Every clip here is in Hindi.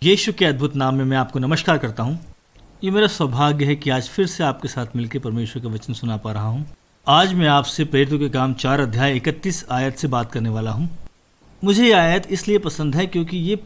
यीशु के अद्भुत नाम में मैं आपको नमस्कार करता हूँ। ये मेरा सौभाग्य है कि आज फिर से आपके साथ मिलकर परमेश्वर का वचन सुना पा रहा हूँ। आज मैं आपसे प्रेरितों के काम 4 अध्याय 31 आयत से बात करने वाला हूँ। मुझे ये आयत इसलिए पसंद है क्योंकि ये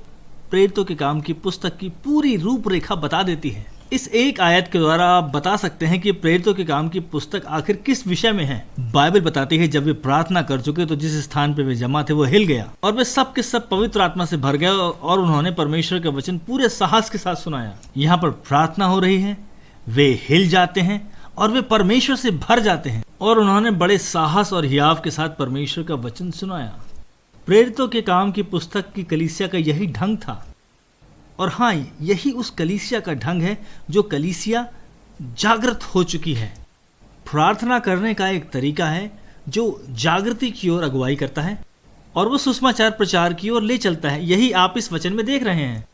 प्रेरितों के काम की पुस्तक की पूरी रूपरेखा बता देती है। इस एक आयत के द्वारा आप बता सकते हैं कि प्रेरितों के काम की पुस्तक आखिर किस विषय में है। बाइबल बताती है जब वे प्रार्थना कर चुके तो जिस स्थान पे वे जमा थे वो हिल गया और वे सब के सब पवित्र आत्मा से भर गए और उन्होंने परमेश्वर का वचन पूरे साहस के साथ सुनाया। यहाँ पर प्रार्थना हो रही है, वे हिल जाते हैं और वे परमेश्वर से भर जाते हैं और उन्होंने बड़े साहस और हियाव के साथ परमेश्वर का वचन सुनाया। प्रेरितों के काम की पुस्तक की कलीसिया का यही ढंग था और हाँ, यही उस कलीसिया का ढंग है जो कलीसिया जागृत हो चुकी है। प्रार्थना करने का एक तरीका है जो जागृति की ओर अगुवाई करता है और वो सुसमाचार प्रचार की ओर ले चलता है। यही आप इस वचन में देख रहे हैं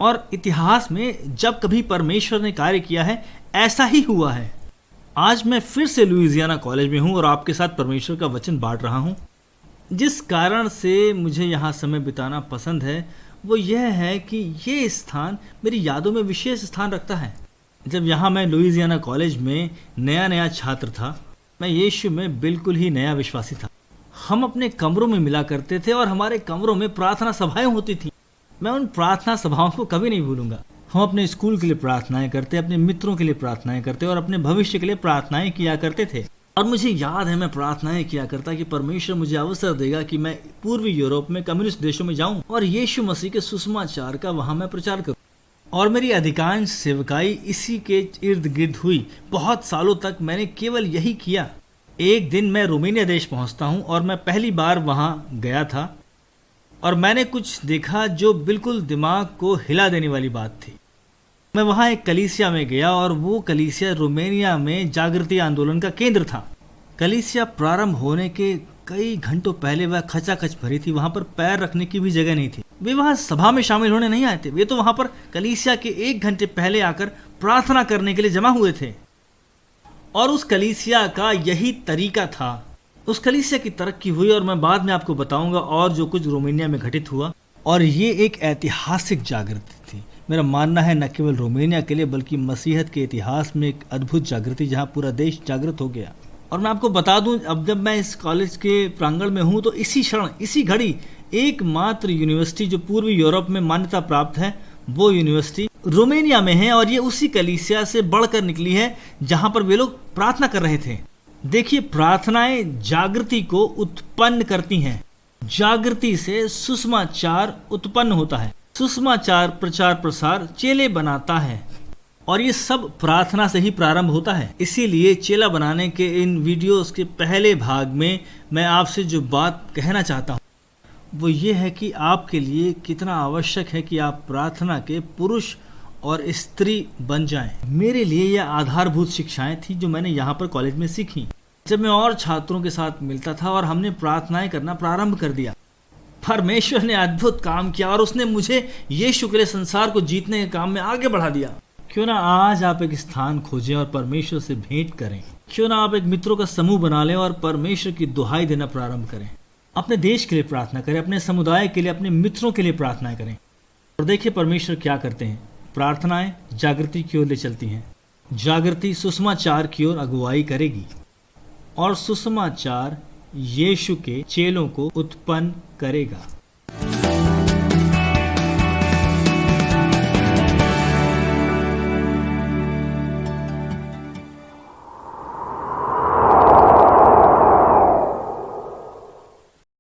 और इतिहास में जब कभी परमेश्वर ने कार्य किया है ऐसा ही हुआ है। आज मैं फिर से लुइजियाना कॉलेज में हूँ और आपके साथ परमेश्वर का वचन बांट रहा हूँ। जिस कारण से मुझे यहाँ समय बिताना पसंद है वो यह है कि ये स्थान मेरी यादों में विशेष स्थान रखता है। जब यहाँ मैं लुइजियाना कॉलेज में नया छात्र था, मैं यीशु में बिल्कुल ही नया विश्वासी था। हम अपने कमरों में मिला करते थे और हमारे कमरों में प्रार्थना सभाएं होती थी। मैं उन प्रार्थना सभाओं को कभी नहीं भूलूंगा। हम अपने स्कूल के लिए प्रार्थनाएं करते, अपने मित्रों के लिए प्रार्थनाएं करते और अपने भविष्य के लिए प्रार्थनाएं किया करते थे। और मुझे याद है मैं प्रार्थनाएं किया करता कि परमेश्वर मुझे अवसर देगा कि मैं पूर्वी यूरोप में कम्युनिस्ट देशों में जाऊं और यीशु मसीह के सुसमाचार का वहां मैं प्रचार करूं। और मेरी अधिकांश सेवकाई इसी के इर्द गिर्द हुई। बहुत सालों तक मैंने केवल यही किया। एक दिन मैं रोमानिया देश पहुंचता हूं और मैं पहली बार वहां गया था और मैंने कुछ देखा जो बिल्कुल दिमाग को हिला देने वाली बात थी। मैं वहां एक कलीसिया में गया और वो कलीसिया रोमानिया में जागृति आंदोलन का केंद्र था। कलीसिया प्रारंभ होने के कई घंटों पहले वह खचाखच भरी थी। वहां पर पैर रखने की भी जगह नहीं थी। वे वहां सभा में शामिल होने नहीं आए थे। वे तो वहां पर कलीसिया के 1 घंटे पहले आकर प्रार्थना करने के लिए जमा हुए थे और उस कलीसिया का यही तरीका था। उस कलीसिया की तरक्की हुई और मैं बाद में आपको बताऊंगा और जो कुछ रोमानिया में घटित हुआ। और ये एक ऐतिहासिक जागृति थी। मेरा मानना है न केवल रोमानिया के लिए बल्कि मसीहत के इतिहास में एक अद्भुत जागृति जहां पूरा देश जागृत हो गया। और मैं आपको बता दूं, अब जब मैं इस कॉलेज के प्रांगण में हूं तो इसी क्षण इसी घड़ी एकमात्र यूनिवर्सिटी जो पूर्वी यूरोप में मान्यता प्राप्त है वो यूनिवर्सिटी रोमानिया में है और ये उसी कलीसिया से बढ़कर निकली है जहां पर वे लोग प्रार्थना कर रहे थे। देखिए, प्रार्थनाएं जागृति को उत्पन्न करती हैं। जागृति से सुसमाचार उत्पन्न होता है। सुसमाचार प्रचार प्रसार चेले बनाता है और ये सब प्रार्थना से ही प्रारंभ होता है। इसीलिए चेला बनाने के इन वीडियोस के पहले भाग में मैं आपसे जो बात कहना चाहता हूँ वो ये है कि आपके लिए कितना आवश्यक है कि आप प्रार्थना के पुरुष और स्त्री बन जाएं। मेरे लिए यह आधारभूत शिक्षाएं थी जो मैंने यहाँ पर कॉलेज में सीखी जब मैं और छात्रों के साथ मिलता था और हमने प्रार्थनाएं करना प्रारंभ कर दिया। परमेश्वर ने अद्भुत काम किया और उसने मुझे यीशु के लिए संसार को जीतने के काम में आगे बढ़ा दिया। क्यों ना आज आप एक स्थान खोजें और परमेश्वर से भेंट करें। क्यों ना आप एक मित्रों का समूह बना लें और परमेश्वर की दुहाई देना प्रारंभ करें। अपने देश के लिए प्रार्थना करें, अपने समुदाय के लिए, अपने मित्रों के लिए प्रार्थना करें और देखिए परमेश्वर क्या करते हैं। प्रार्थनाएं जागृति की ओर ले चलती हैं। जागृति सुसमाचार की ओर अगुवाई करेगी और सुसमाचार यीशु के चेलों को उत्पन्न करेगा।